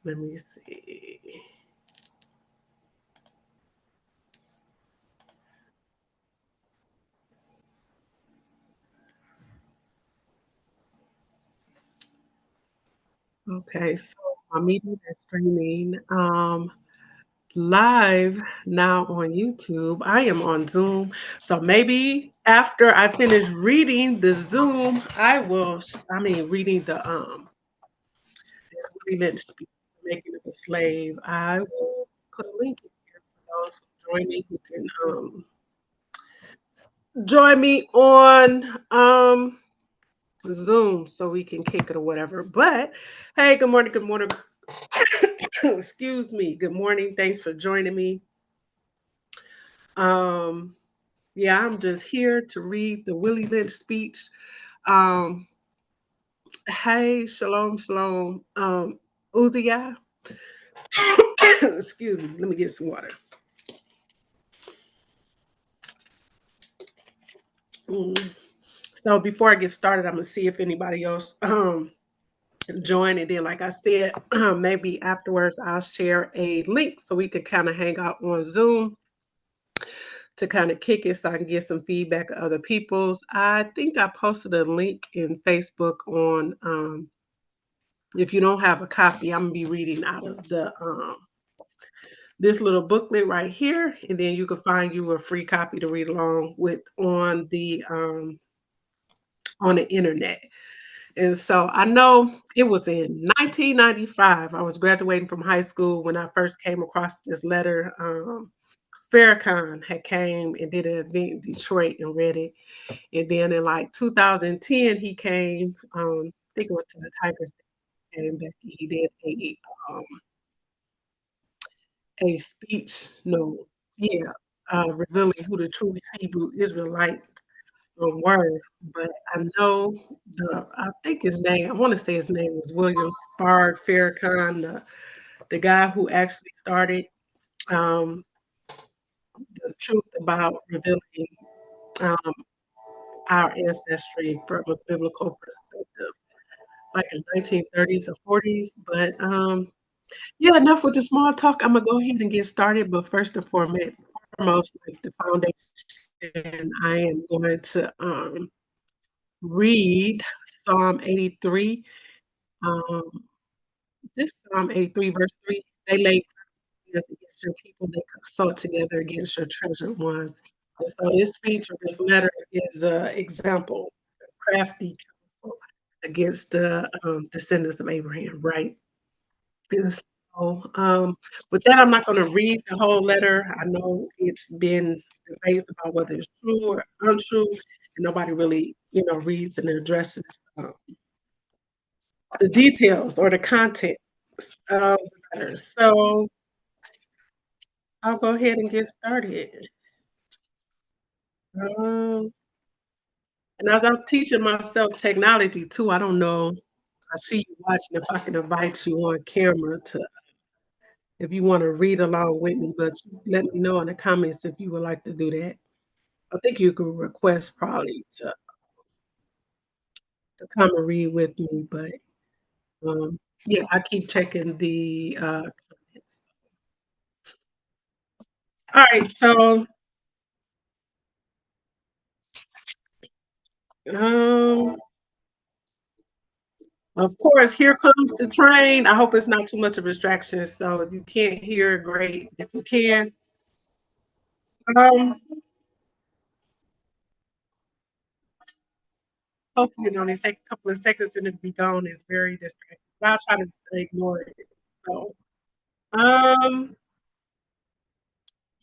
Let me see. Okay, so my meeting is streaming live now on YouTube. I am on Zoom. So maybe after I finish reading the Zoom, reading the this Willie Lynch speech, Making of a Slave. I will put a link in here for those who join me who can join me on Zoom so we can kick it or whatever. But hey, good morning, good morning. Excuse me. Good morning. Thanks for joining me. Um, yeah, I'm just here to read the Willie Lynch speech. Um, hey, shalom, shalom. Uzziah. Excuse me. Let me get some water. Mm. So before I get started, I'm gonna see if anybody else join, and then, like I said, maybe afterwards I'll share a link so we can kind of hang out on Zoom to kind of kick it so I can get some feedback of other people's. I think I posted a link in Facebook on if you don't have a copy, I'm gonna be reading out of the this little booklet right here, and then you can find you a free copy to read along with on the internet. And so I know it was in 1995. I was graduating from high school when I first came across this letter. Farrakhan had came and did an event in Detroit and read it. And then in like 2010, he came, I think it was to the Tigers game back. He did um, a speech, no, yeah, revealing who the true Hebrew Israelites were. But I know I think his name, I want to say his name was William Bard Farrakhan, the guy who actually started um, the truth about revealing um, our ancestry from a biblical perspective, like in 1930s or 40s. But yeah, enough with the small talk. I'm gonna go ahead and get started. But first and foremost, like the foundation, I am going to read Psalm 83. Um, this Psalm 83, verse 3. They laid plans against your people, they consult together against your treasured ones. And so this speech or this letter is an example, of crafty counsel against the descendants of Abraham, right? And so, with that, I'm not going to read the whole letter. I know it's been debates about whether it's true or untrue, and nobody really, reads and addresses the details or the content of the letter. So I'll go ahead and get started. Um, and as I'm teaching myself technology too, I don't know. I see you watching if I can invite you on camera to if you want to read along with me, but let me know in the comments if you would like to do that. I think you could request probably to come and read with me, but yeah, I keep checking the comments. All right, so um, of course, here comes the train. I hope it's not too much of a distraction. So if you can't hear, great. If you can, um, hopefully it only take a couple of seconds and it'll be gone. It's very distracting. But I'll try to ignore it. So um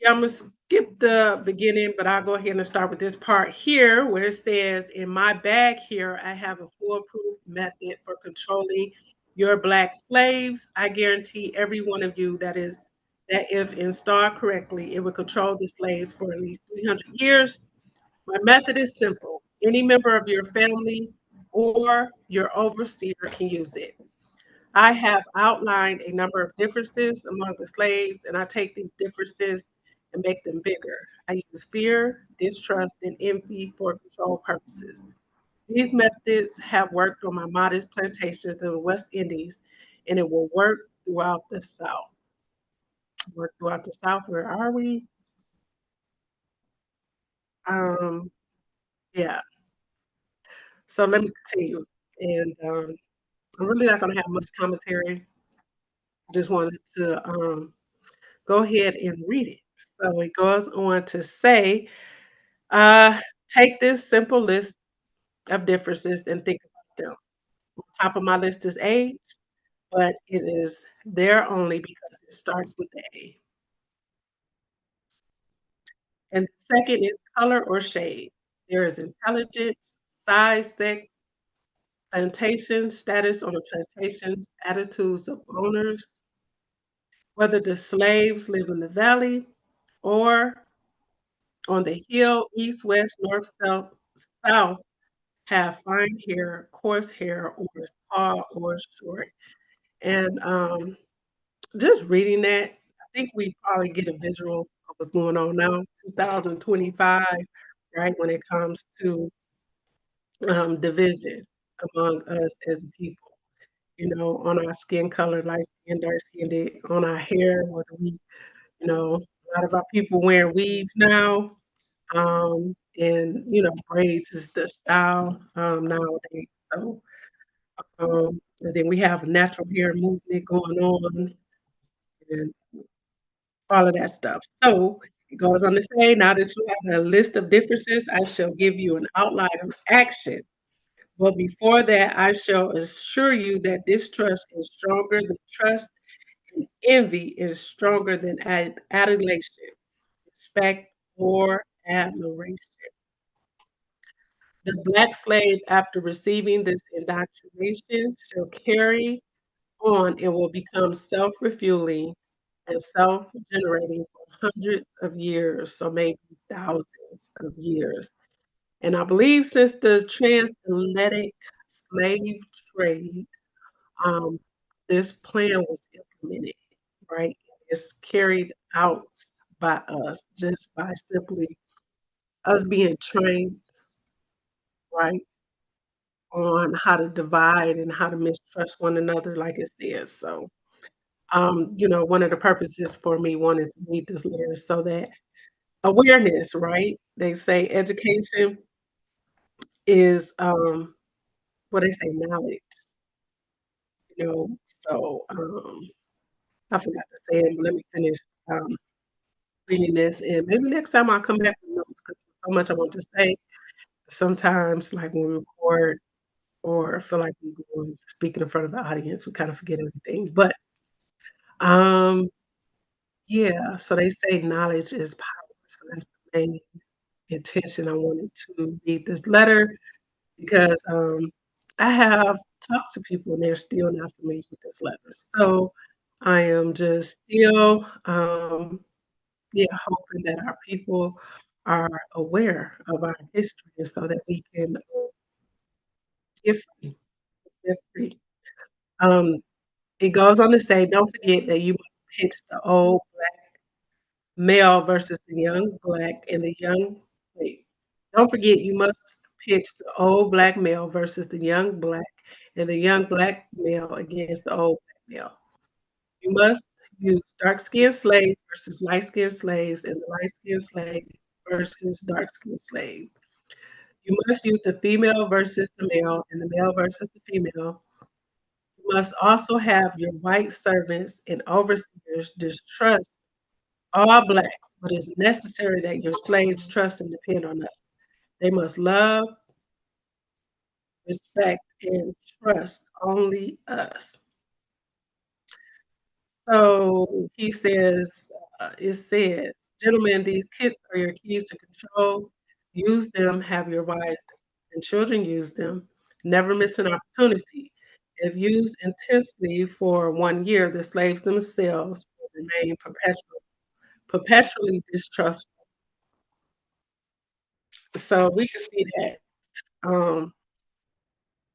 yeah, I'm gonna skip the beginning, but I'll go ahead and start with this part here where it says, in my bag here, I have a foolproof method for controlling your black slaves. I guarantee every one of you that if installed correctly, it will control the slaves for at least 300 years. My method is simple. Any member of your family or your overseer can use it. I have outlined a number of differences among the slaves, and I take these differences and make them bigger. I use fear, distrust, and envy for control purposes. These methods have worked on my modest plantations in the West Indies, and it will work throughout the South. Work throughout the South. Where are we? Um, yeah. So let me continue. And I'm really not going to have much commentary. Just wanted to go ahead and read it. So it goes on to say, uh, take this simple list of differences and think about them. Top of my list is age, but it is there only because it starts with the A. And the second is color or shade. There is intelligence, size, sex, plantation, status on the plantation, attitudes of owners, whether the slaves live in the valley or on the hill, east, west, north, south, have fine hair, coarse hair, or is tall or short. And just reading that, I think we probably get a visual of what's going on now, 2025, right? When it comes to division among us as people, on our skin color, light skin, dark skinned, on our hair, whether we, a lot of our people wearing weaves now, and braids is the style nowadays. So, and then we have natural hair movement going on, and all of that stuff. So it goes on to say, now that you have a list of differences, I shall give you an outline of action. But before that, I shall assure you that distrust is stronger than trust, and envy is stronger than adulation, respect, or admiration. The black slave, after receiving this indoctrination, shall carry on and will become self refueling and self generating for hundreds of years, so maybe thousands of years. And I believe since the transatlantic slave trade, um, this plan was implemented, right? It's carried out by us just by simply us being trained, right, on how to divide and how to mistrust one another, like it says. So, one of the purposes for me wanting to read this letter is so that awareness, right? They say education is what they say knowledge, So I forgot to say it, but let me finish um reading this and maybe next time I'll come back with notes because so much I want to say. Sometimes like when we record or feel like we're going speaking in front of the audience, we kind of forget everything. But um yeah, so they say knowledge is power. So that's the main intention I wanted to read this letter because, I have talked to people and they're still not familiar with this letter. So, I am just still, yeah, hoping that our people are aware of our history so that we can get free, get free. Um, it goes on to say, "Don't forget that you must pitch the old male versus the young black and the young" wait, "Don't forget you must pitch the old black male versus the young black and the young black male against the old black male. You must use dark-skinned slaves versus light-skinned slaves and the light-skinned slave versus dark-skinned slave. You must use the female versus the male and the male versus the female. You must also have your white servants and overseers distrust all blacks, but it's necessary that your slaves trust and depend on us. They must love, respect, and trust only us." So he says, it says, "Gentlemen, these kids are your keys to control. Use them, have your wives and children use them. Never miss an opportunity. If used intensely for 1 year, the slaves themselves will remain perpetually distrustful." So we can see that um,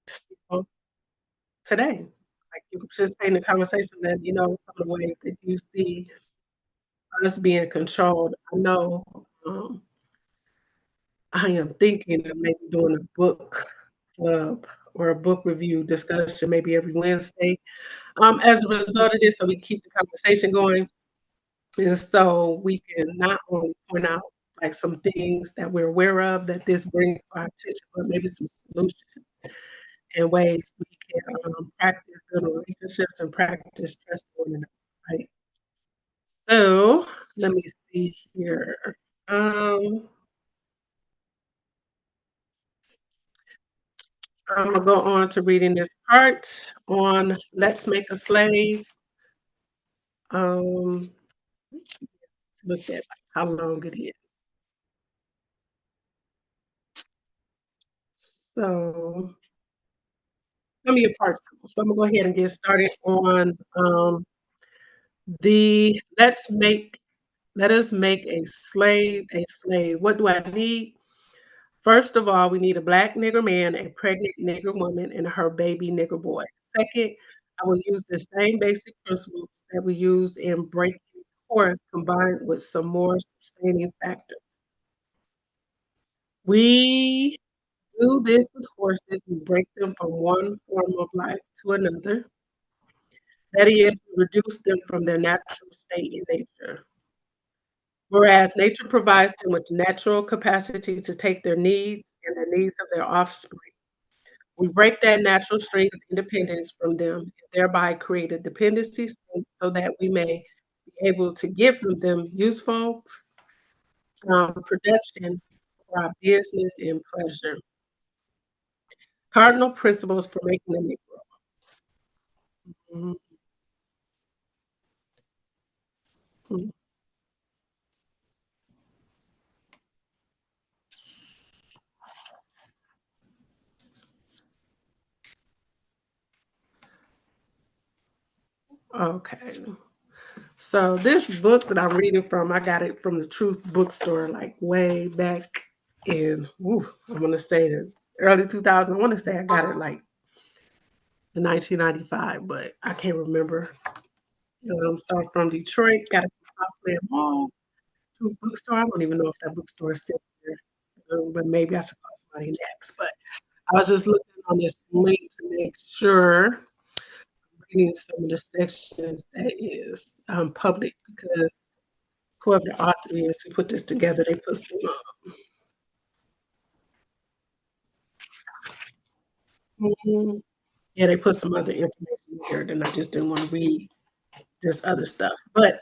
still today. Like you were just in the conversation that, some of the ways that you see us being controlled. I know I am thinking of maybe doing a book club or a book review discussion maybe every Wednesday. As a result of this, so we keep the conversation going, and so we can not only point out like some things that we're aware of that this brings to our attention, but maybe some solutions and ways we can practice good relationships and practice trust one another, right? So let me see here. Um, I'm gonna go on to reading this part on "Let's Make a Slave." Um, look at how long it is. So let me a part two. So I'm gonna go ahead and get started on the let us make a slave a slave. What do I need? First of all, we need a black nigger man, a pregnant nigger woman, and her baby nigger boy. Second, I will use the same basic principles that we used in breaking horse combined with some more sustaining factors. We do this with horses. We break them from one form of life to another. That is, we reduce them from their natural state in nature. Whereas nature provides them with natural capacity to take their needs and the needs of their offspring. We break that natural string of independence from them and thereby create a dependency state so that we may be able to give from them useful production for our business and pleasure. Cardinal principles for making a Negro. Mhm, mhm. Okay. So this book that I'm reading from, I got it from the Truth Bookstore, like way back in, I'm gonna say the early 2000. I want to say I got it like in 1995, but I can't remember. So from Detroit, got it from South Lake Mall, Truth Bookstore. I don't even know if that bookstore is still there, but maybe I should call somebody next. But I was just looking on this link to make sure reading some of the sections that is public because whoever the author is who put this together, they put some, mhm. Yeah, they put some other information in here, and I just didn't want to read this other stuff. But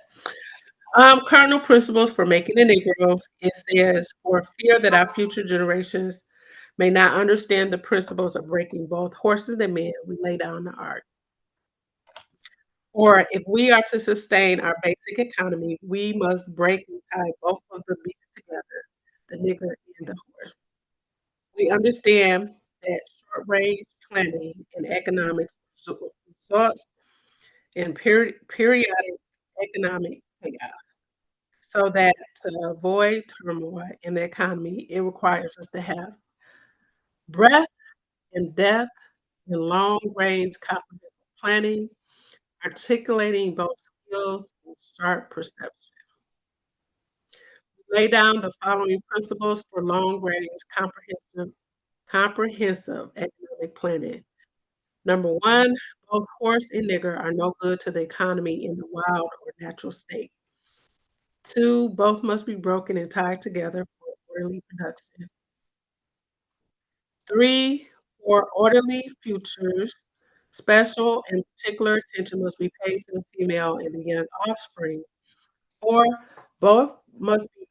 cardinal principles for making a Negro, it says, for fear that our future generations may not understand the principles of breaking both horses and men, we lay down the art. Or if we are to sustain our basic economy, we must break and tie both of the beasts together, the nigger and the horse. We understand that short range planning and economics results in periodic economic chaos. So that to avoid turmoil in the economy, it requires us to have breadth and depth and long range comprehensive planning, articulating both skills and sharp perception. Lay down the following principles for long range comprehensive economic planning. Number one, both horse and nigger are no good to the economy in the wild or natural state. Two, both must be broken and tied together for orderly production. Three, for orderly futures, special and particular attention must be paid to the female and the young offspring. Four, both must be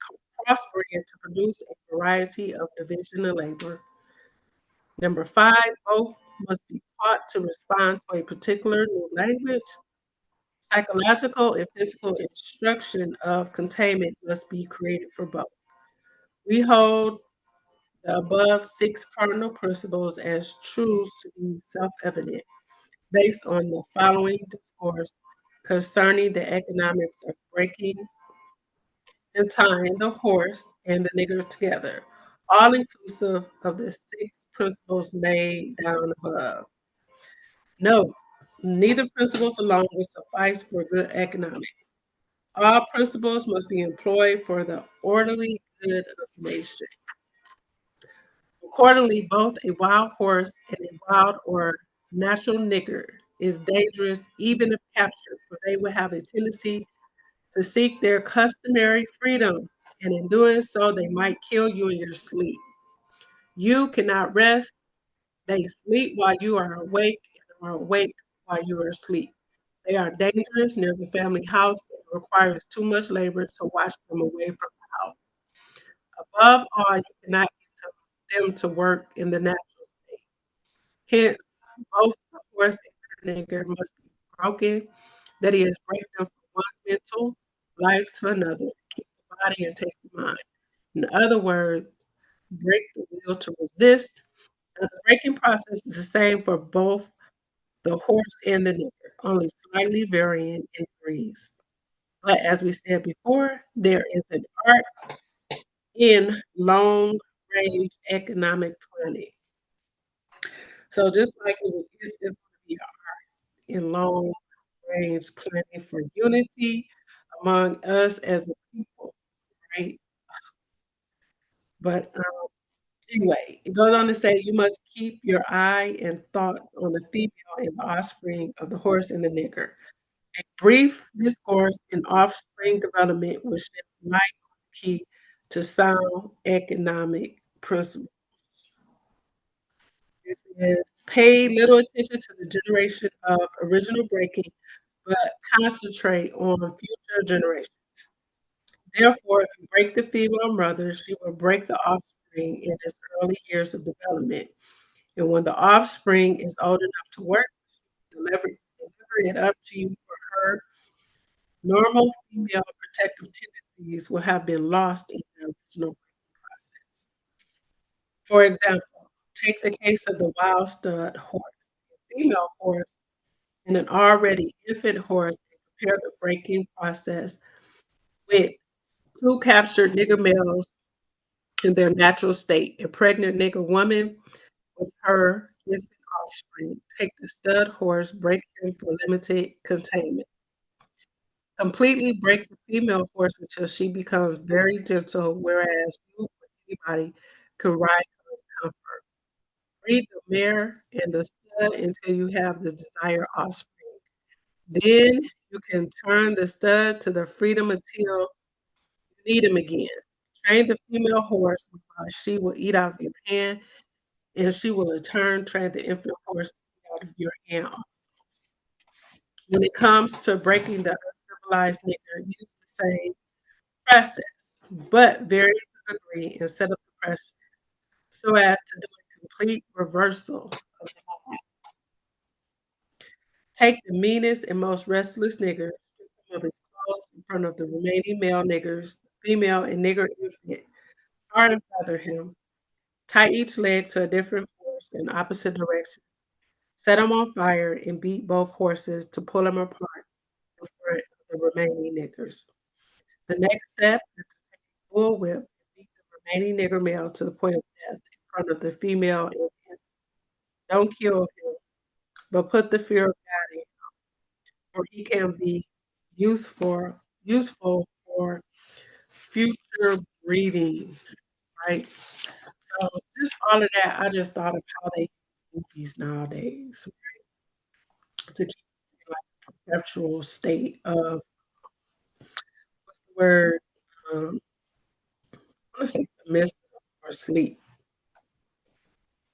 crossbred to produce a variety of division of labor. Number five, both must be taught to respond to a particular new language. Psychological and physical instruction of containment must be created for both. We hold the above six cardinal principles as truths to be self-evident based on the following discourse concerning the economics of breaking and tying the horse and the nigger together, all inclusive of the six principles made down above. Note, neither principles alone will suffice for good economics. All principles must be employed for the orderly good of the nation. Accordingly, both a wild horse and a wild or natural nigger is dangerous even if captured, for they will have a tendency to seek their customary freedom, and in doing so, they might kill you in your sleep. You cannot rest. They sleep while you are awake and are awake while you are asleep. They are dangerous near the family house and it requires too much labor to watch them away from the house. Above all, you cannot get them to work in the natural state. Hence, both the horse and the nigger must be broken, that is, break them from one mental life to another, keep the body and take the mind. In other words, break the will to resist. Now, the breaking process is the same for both the horse and the nigger, only slightly varying in degrees. But as we said before, there is an art in long range economic planning. So just like it's going to be in long range planning for unity among us as a people, right? But anyway, it goes on to say you must keep your eye and thoughts on the female and the offspring of the horse and the nigger. A brief discourse in offspring development will shed light on the key to sound economic principles. It says pay little attention to the generation of original breaking, but concentrate on future generations. Therefore, if you break the female mother, she will break the offspring in its early years of development. And when the offspring is old enough to work, deliver it up to you for her. Normal female protective tendencies will have been lost in the original breeding process. For example, take the case of the wild stud horse. A female horse and an already infant horse can compare the breaking process with two captured nigger males in their natural state. A pregnant nigger woman with her infant offspring. Take the stud horse, break him for limited containment. Completely break the female horse until she becomes very gentle, whereas you or anybody can ride her in comfort. Breed the mare and the stud until you have the desired offspring. Then you can turn the stud to the freedom until you need him again. Train the female horse because she will eat out of your hand, and she will in turn train the infant horse to eat out of your hand also. When it comes to breaking the uncivilized nigger, use the same process, but vary the degree and set up the pressure so as to do a complete reversal of the take the meanest and most restless nigger, strip him of his clothes in front of the remaining male niggers, female and nigger infant, tar and feather him, tie each leg to a different horse in opposite direction, set them on fire, and beat both horses to pull them apart in front of the remaining niggers. The next step is to take a bull whip and beat the remaining nigger male to the point of death in front of the female and don't kill him, but put the fear of God in, or he can be useful for future breeding, right? So just all of that, I just thought of how they use movies nowadays to keep us in like a perpetual state of what's the word? Um, I want to say submissive or sleep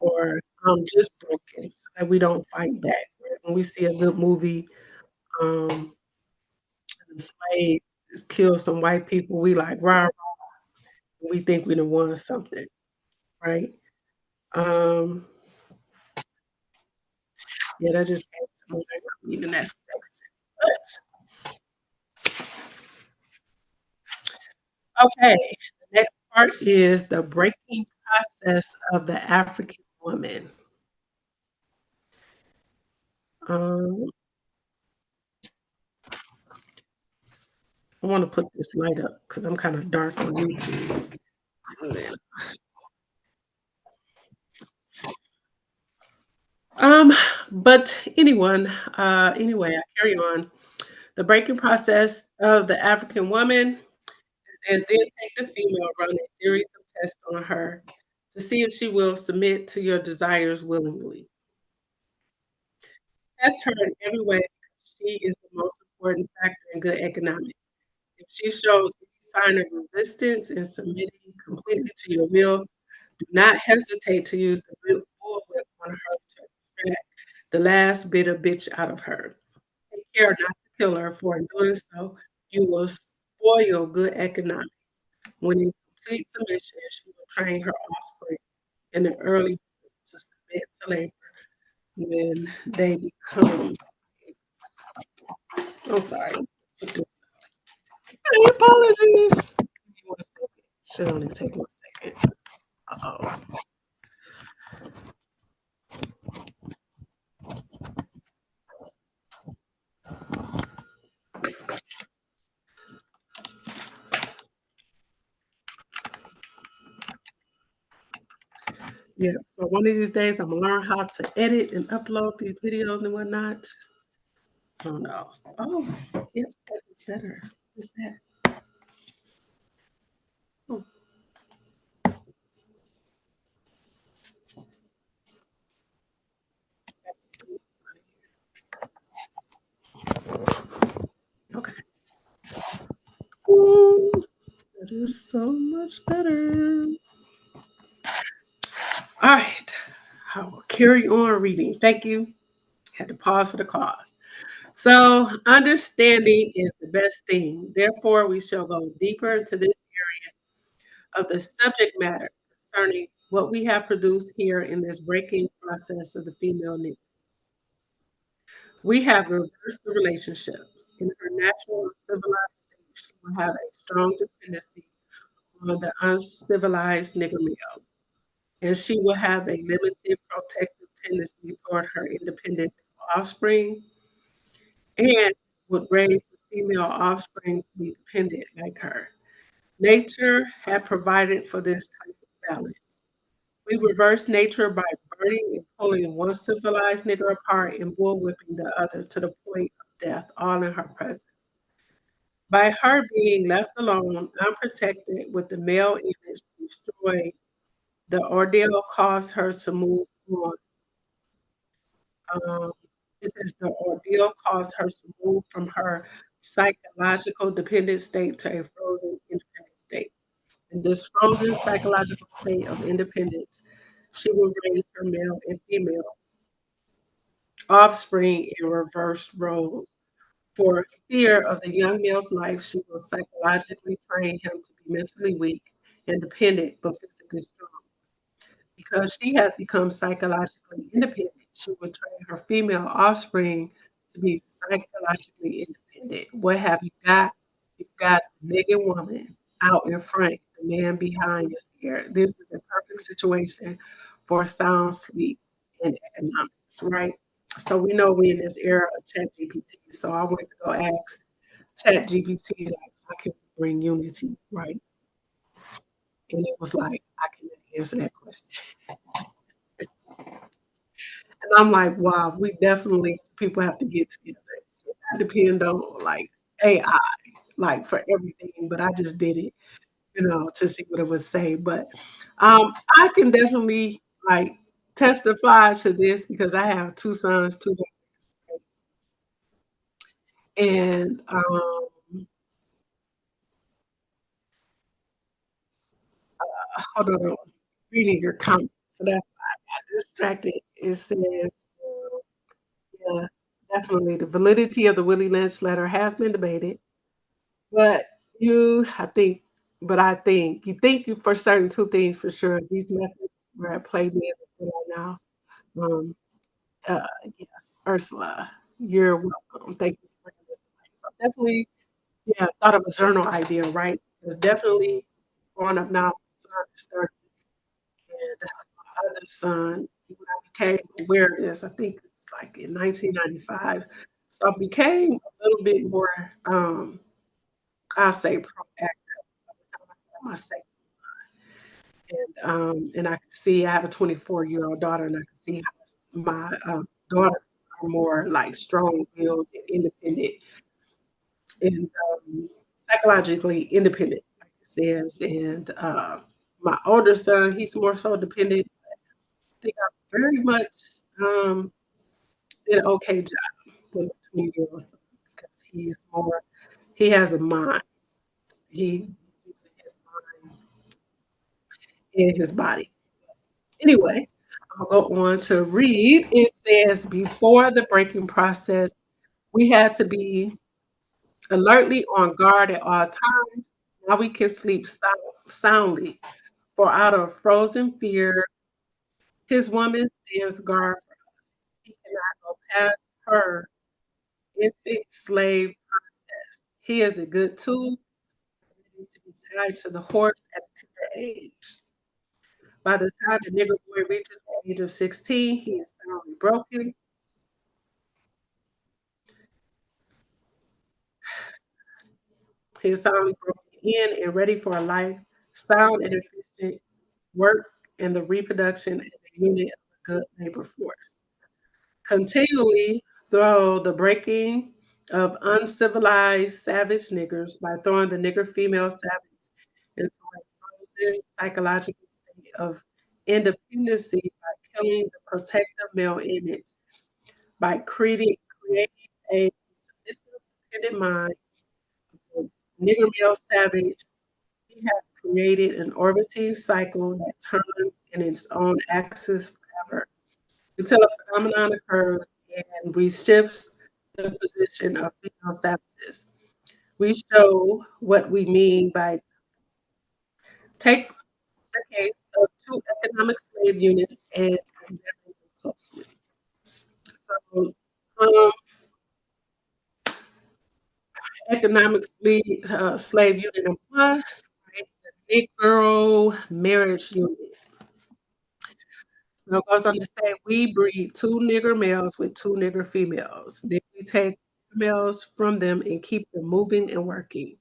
or just broken so that we don't fight back. When we see a good movie, um, the slave kill some white people, we like rah, rah, we think we done won something, right? Um, yeah, that just came to mind reading the next section. But okay, the next part is the breaking process of the African woman. Um, I want to put this light up because I'm kind of dark on YouTube. Um, but anyway, I carry on. The breaking process of the African woman says then take the female, run a series of tests on her to see if she will submit to your desires willingly. Test her in every way because she is the most important factor in good economics. If she shows any sign of resistance and submitting completely to your will, do not hesitate to use the bullwhip on her to extract the last bit of bitch out of her. Take care not to kill her, for in doing so, you will spoil good economics. When in complete submission, she will train her offspring in an early to submit to labor when they become. I'm sorry. My apologies. Give me 1 second. Should only take 1 second. Uh-oh. Yeah. So one of these days, I'm gonna learn how to edit and upload these videos and whatnot. Oh no. Oh, yep, that is better. What's that? Oh, okay. Ooh, that is so much better. All right. I will carry on reading. Thank you. Had to pause for the cause. So, understanding is the best thing. Therefore, we shall go deeper into this of the subject matter concerning what we have produced here in this breaking process of the female nature. We have reversed the relationships. In her natural civilized state, she will have a strong dependency on the uncivilized nigger male, and she will have a limited protective tendency toward her independent offspring and would raise the female offspring to be dependent like her. Nature had provided for this type of balance. We reverse nature by burning and pulling one civilized nigger apart and bullwhipping the other to the point of death, all in her presence. By her being left alone, unprotected, with the male image destroyed, the ordeal caused her to move on. Um, this is the ordeal caused her to move from her psychological dependent state to a frozen independent state. In this frozen psychological state of independence, she will raise her male and female offspring in reversed roles. For fear of the young male's life, she will psychologically train him to be mentally weak and dependent, but physically strong. Because she has become psychologically independent, she will train her female offspring to be psychologically independent. What have you got? You've got the nigga woman out in front, the man behind is here. This is a perfect situation for sound sleep and economics, right? So we know we in this era of ChatGPT. So I went to go ask ChatGPT, like, how can we bring unity, right? And it was like, I cannot answer that question. And I'm like, wow, we definitely people have to get together. I depend on like AI, like for everything, but I just did it, to see what it would say. But I can definitely like testify to this because I have two sons, two daughters, and hold on, reading your comments. So that's why I got distracted. It says, yeah, definitely the validity of the Willie Lynch letter has been debated. But you I think you think you for certain 2 things for sure. These methods were at play then and right now. Um, yes, Ursula, you're welcome. Thank you for bringing this to light. So definitely, yeah, thought of a journal idea, right? Because definitely growing up now, my son is 30 and my other son, when I became aware of this, I think it's like in 1995. So I became a little bit more, I'll say proactive by the time I had my second and I can see I have a 24-year-old daughter, and I can see how my, daughters are more, like, strong-willed and independent and, psychologically independent, like it says, and, my older son, he's more so dependent. I think I'm very much, did an okay job with the 20-year-old son because he has a mind. He uses his mind in his body. Anyway, I'll go on to read. It says, before the breaking process, we had to be alertly on guard at all times. Now we can sleep soundly, for out of frozen fear, his woman stands guard for us. He cannot go past her infant slave process. He is a good tool ready to be tied to the horse at a tender age. By the time the nigger boy reaches the age of 16, he is soundly broken. He is soundly broken in and ready for a life, sound and efficient work, and the reproduction and the unit of a good labor force. Continually throw the breaking of uncivilized savage niggers by throwing the nigger female savage into a frozen psychological state of independency by killing the protective male image, by creating a submissive, dependent mind of nigger male savage. We have created an orbiting cycle that turns in its own axis forever until a phenomenon occurs and reshifts the position of female savages. We show what we mean by take the case of two economic slave units and examine them closely. So, economic slave unit number one, right, the Negro marriage unit. So it goes on to say, we breed two nigger males with two nigger females. Then we take males from them and keep them moving and working.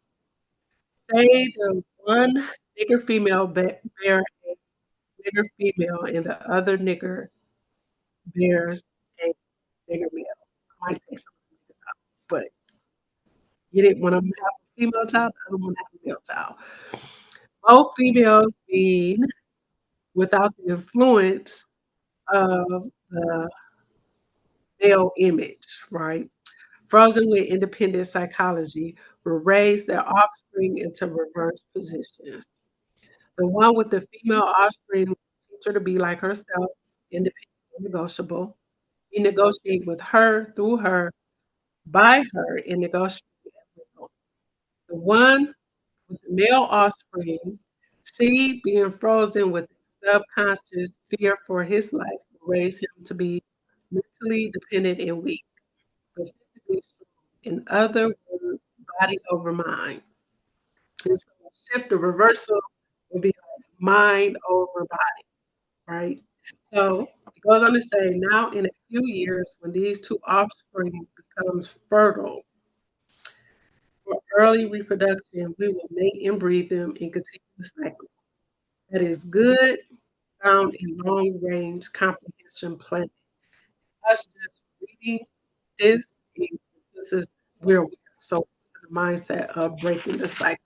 Say the one nigger female bear a nigger female and the other nigger bears a nigger male. I might take some of the niggas out, but you didn't want to have a female child, the other one have a male child. Both females being without the influence of the male image, right? Frozen with independent psychology will raise their offspring into reverse positions. The one with the female offspring will teach her to be like herself, independent and negotiable. We negotiate with her, through her, by her, and negotiate at will. The one with the male offspring, she being frozen with subconscious fear for his life, will raise him to be mentally dependent and weak, but physically strong. In other words, body over mind. And so the shift, the reversal will be like mind over body, right? So it goes on to say, now in a few years, when these two offspring becomes fertile for early reproduction, we will mate and breed them and continue the cycle. That is good, sound, and long range comprehension planning. Us just reading this, and this is where we are. So the mindset of breaking the cycle,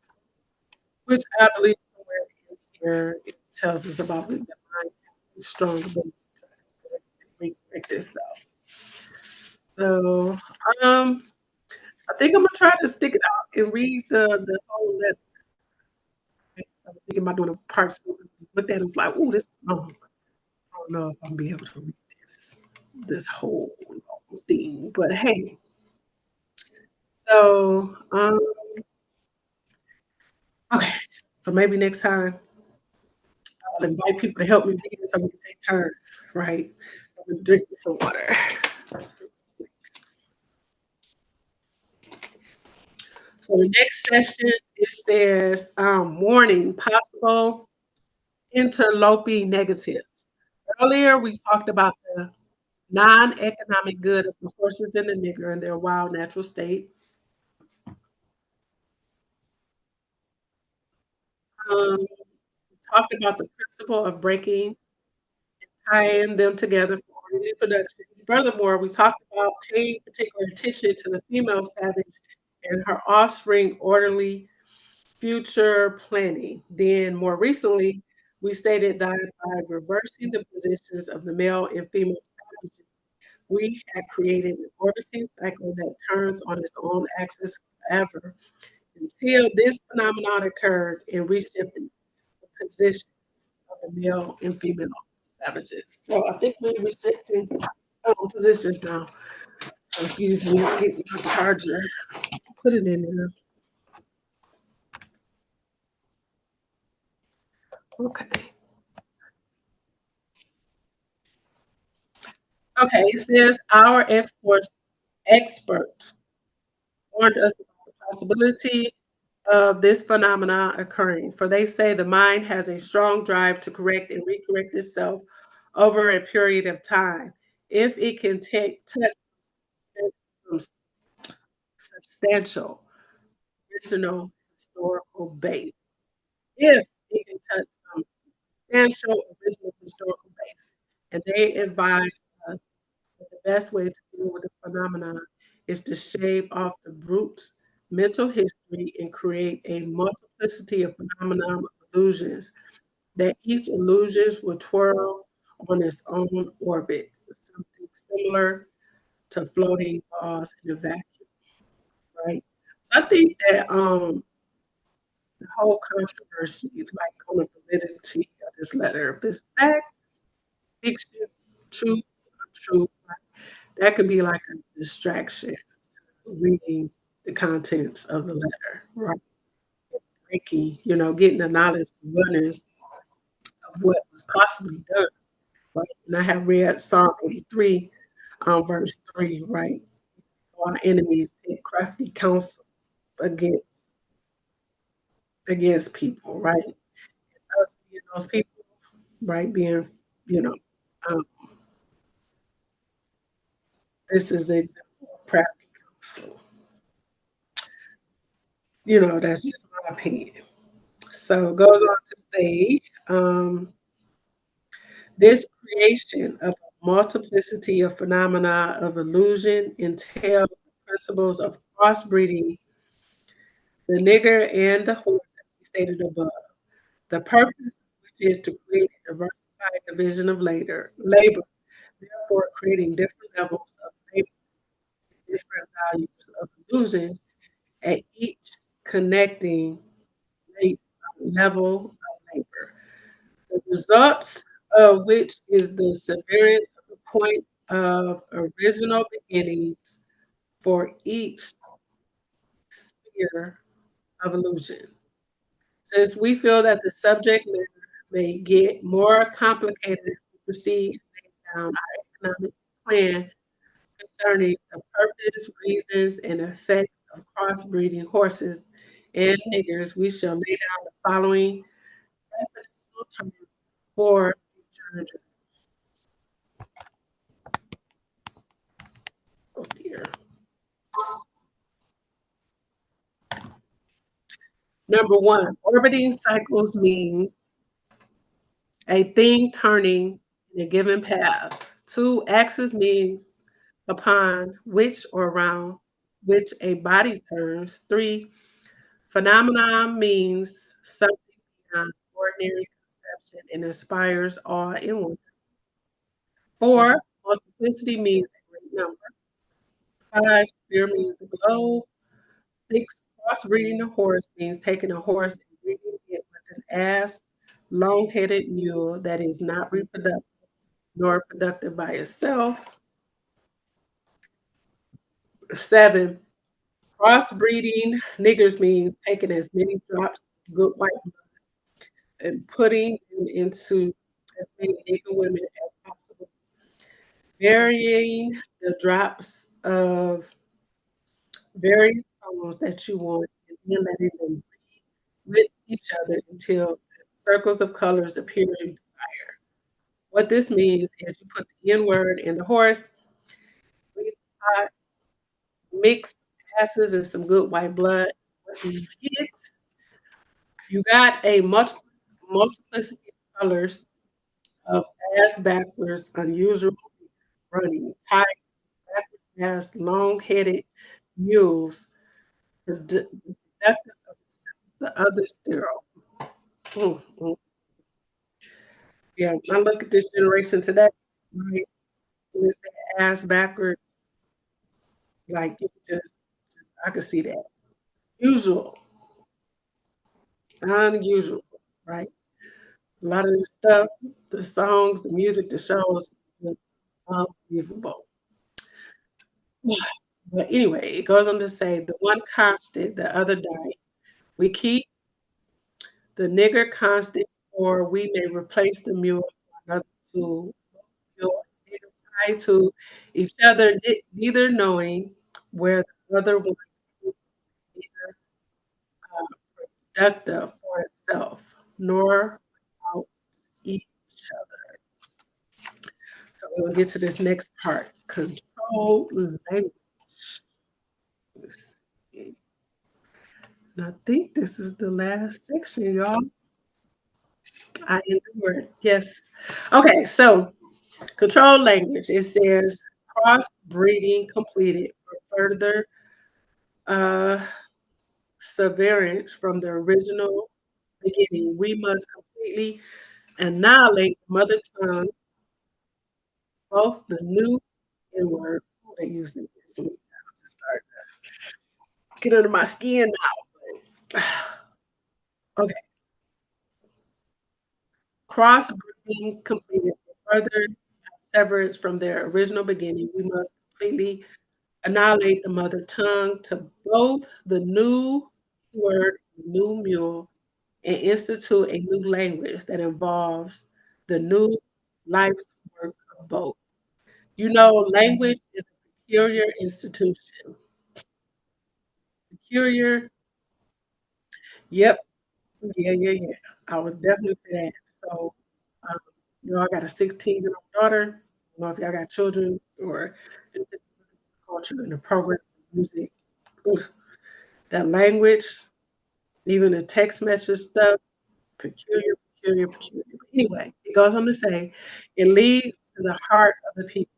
which I believe somewhere in here it tells us about the mind having strong ability to try to break this up. So I think I'm gonna try to stick it out and read the whole letter. I'm thinking about doing a part two. Looked at it, was like, "Ooh, this is long." I don't know if I'm gonna be able to read this whole long thing, but hey. So okay. So maybe next time I'll invite people to help me read it so we can take turns, right? So I'm drinking some water. So the next session it says warning, possible interloping negatives. Earlier we talked about the non-economic good of the horses and the nigger in their wild natural state. We talked about the principle of breaking, tying them together for orderly production. Furthermore, we talked about paying particular attention to the female savage and her offspring orderly future planning. Then, more recently, we stated that by reversing the positions of the male and female savages, we had created an orbiting cycle that turns on its own axis forever until this phenomenon occurred and reshifted the positions of the male and female savages. So I think we're reshifting positions now. So excuse me, I'll get my charger. Put it in there. Okay. Okay, it says our experts warned us about the possibility of this phenomenon occurring, for they say the mind has a strong drive to correct and recorrect itself over a period of time. If it can take touch some substantial original historical base, if it can touch some substantial original historical base, and they advise us that the best way to deal with the phenomenon is to shave off the brute's mental history and create a multiplicity of phenomenon of illusions, that each illusions will twirl on its own orbit, something similar to floating balls in a vacuum, right? So I think that the whole controversy, like on the validity of this letter, if it's fact, fiction, truth, untrue, that could be like a distraction reading the contents of the letter, right? Breaking, getting the knowledge and awareness of what was possibly done, right? And I have read Psalm 83, verse 3, right? Our enemies take crafty counsel against people, right? Us being those people, right? Being, you know, um, this is an example of crafty counsel. That's just my opinion. So it goes on to say, um, this creation of a multiplicity of phenomena of illusion entails the principles of crossbreeding the nigger and the horse, as we stated above. The purpose of which is to create a diversified division of labor, therefore creating different levels of labor, different values of illusions at each connecting level of labor. The results of which is the severance of the point of original beginnings for each sphere of illusion. Since we feel that the subject matter may get more complicated as we proceed down our economic plan concerning the purpose, reasons, and effects of crossbreeding horses and niggers, we shall lay down the following definitional terms for future. Oh dear. Number one, orbiting cycles means a thing turning in a given path. Two, axis means upon which or around which a body turns. Three, phenomenon means something beyond ordinary conception and inspires awe and wonder. Four, multiplicity means a great number. Five, sphere means a globe. Six, cross-breeding a horse means taking a horse and breeding it with an ass, long-headed mule that is not reproductive nor productive by itself. Seven, cross-breeding niggers means taking as many drops of good white blood and putting them into as many nigger women as possible, varying the drops of various tones that you want, and then letting them with each other until circles of colors appear as you desire. What this means is you put the N word in the horse, breathe hot, mix asses and some good white blood. What you get, you got a multiplicity of colors of ass backwards, unusual running, tight, backward ass, long-headed mules, productive of the other sterile. Mm, mm. Yeah, I look at this generation today, right? when it's that ass backwards, like, it just I could see that. Usual, unusual, right? A lot of the stuff, the songs, the music, the shows, was unbelievable. But anyway, it goes on to say, "The one constant, the other die. We keep the nigger constant, or we may replace the mule for another tool. Mule and nigger tied to each other, neither knowing where the other one is either productive for itself, nor without each other." So we'll get to this next part. Control language. Let's see. And I think this is the last section, y'all. I endured. Yes. Okay, so control language. It says crossbreeding completed for further uh, severance from the original beginning. We must completely annihilate mother tongue, both the new and word. They use it so many times to start to get under my skin now. Okay, crossbreeding completed for further severance from their original beginning. We must completely annihilate the mother tongue to both the new word, new mule, and institute a new language that involves the new life's work of both. You know, language is a peculiar institution. Peculiar, yep, yeah. I would definitely say that. So, um, I got a 16-year-old daughter. I don't know if y'all got children or just culture in the program, music. Oof, that language, even the text message stuff, peculiar. But anyway, it goes on to say, it leads to the heart of the people.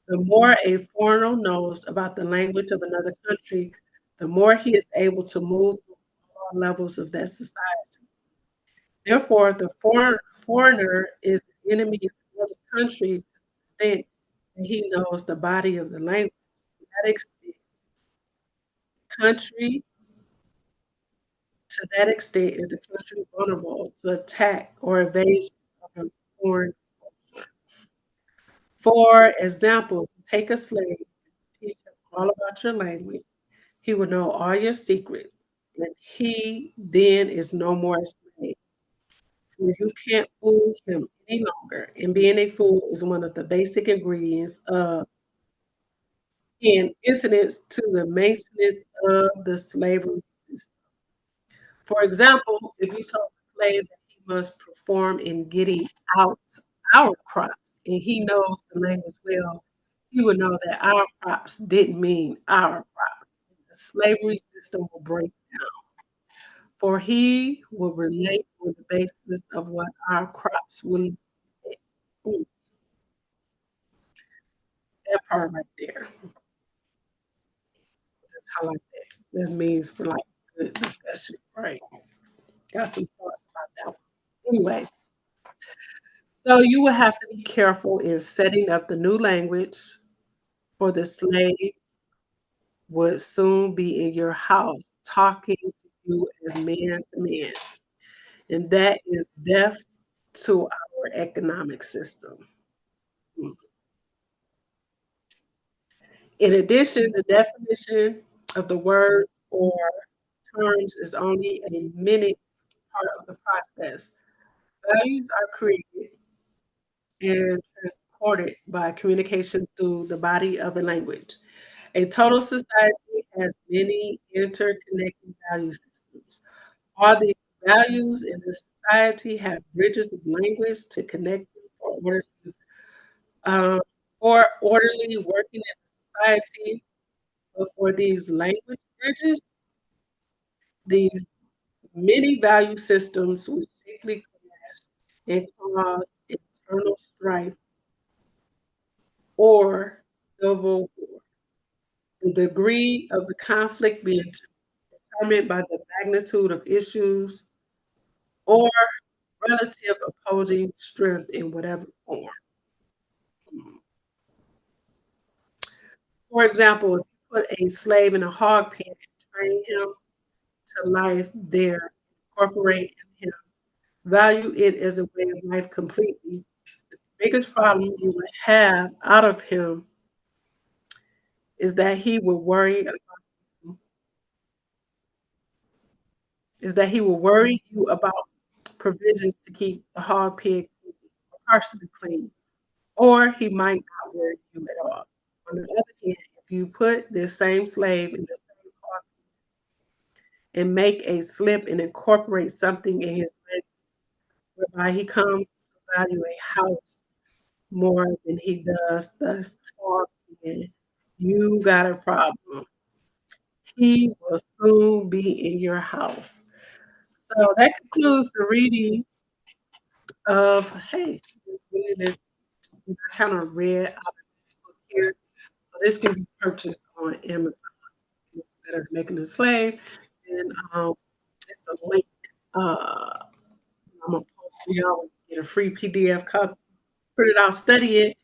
The more a foreigner knows about the language of another country, the more he is able to move through all levels of that society. Therefore, the foreigner is the enemy of another country to the extent that he knows the body of the language. To that extent, country to that extent is the country vulnerable to attack or invasion of a foreign culture. For example, take a slave, teach him all about your language, he will know all your secrets, and he then is no more a slave. For you can't fool him any longer, and being a fool is one of the basic ingredients of and incidents to the maintenance of the slavery system. For example, if you told the slave that he must perform in getting out our crops, and he knows the language well, he would know that our crops didn't mean our crops. The slavery system will break down, for he will relate on the basis of what our crops will be. Ooh, that part right there, just highlight that. That means for like good discussion, right? Got some thoughts about that one. Anyway, so you will have to be careful in setting up the new language, for the slave would soon be in your house talking to you as man to man, and that is death to our economic system. Mm. In addition, the definition of the words or terms is only a minute part of the process. Values are created and transported by communication through the body of a language. A total society has many interconnected value systems. All the values in the society have bridges of language to connect them um, for orderly working in the society. But for these language bridges, these many value systems would quickly clash and cause internal strife or civil war. The degree of the conflict being determined by the magnitude of issues or relative opposing strength in whatever form. For example, if you put a slave in a hog pen and train him to life there, incorporate in him, value it as a way of life completely. Biggest problem you would have out of him is that he will worry is that he will worry you about provisions to keep the hog pen clean, or partially clean, or he might not worry you at all. On the other hand, if you put this same slave in the same hog and make a slip and incorporate something in his life whereby he comes to value a house more than he does the hog pen, you got a problem. He will soon be in your house. So that concludes the reading of, hey, this really this I kind of read out of this book here. So this can be purchased on Amazon that are making a slave. And it's a link. I'm gonna post for y'all, get a free PDF copy, print it out, study it.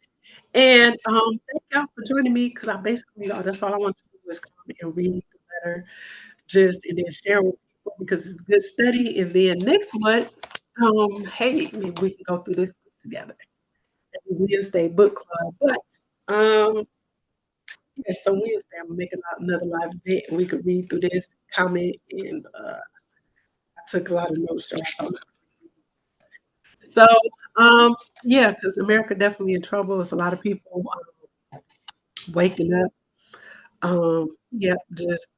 And thank y'all for joining me because I basically that's all I want to do is come and read the letter, just and then share with people because it's good study. And then next month, hey, maybe we can go through this book together. Every Wednesday book club. But yeah, so Wednesday I'm making out another live event and we could read through this, comment, and I took a lot of notes, y'all. So yeah, because America definitely in trouble. There's a lot of people waking up. Yeah, just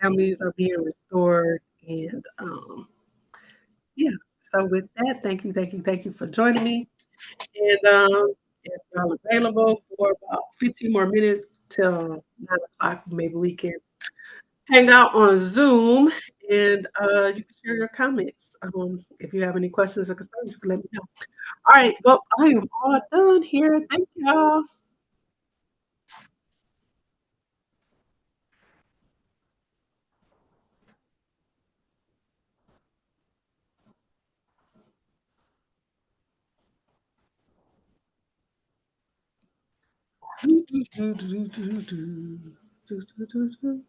families are being restored and yeah. So with that, thank you, thank you, thank you for joining me. And if y'all available for about 15 more minutes till 9 o'clock, maybe we can hang out on Zoom and you can share your comments. If you have any questions or concerns, you can let me know. All right, well, I am all done here. Thank y'all. Do, do, do, do, do, do, do, do, do, do.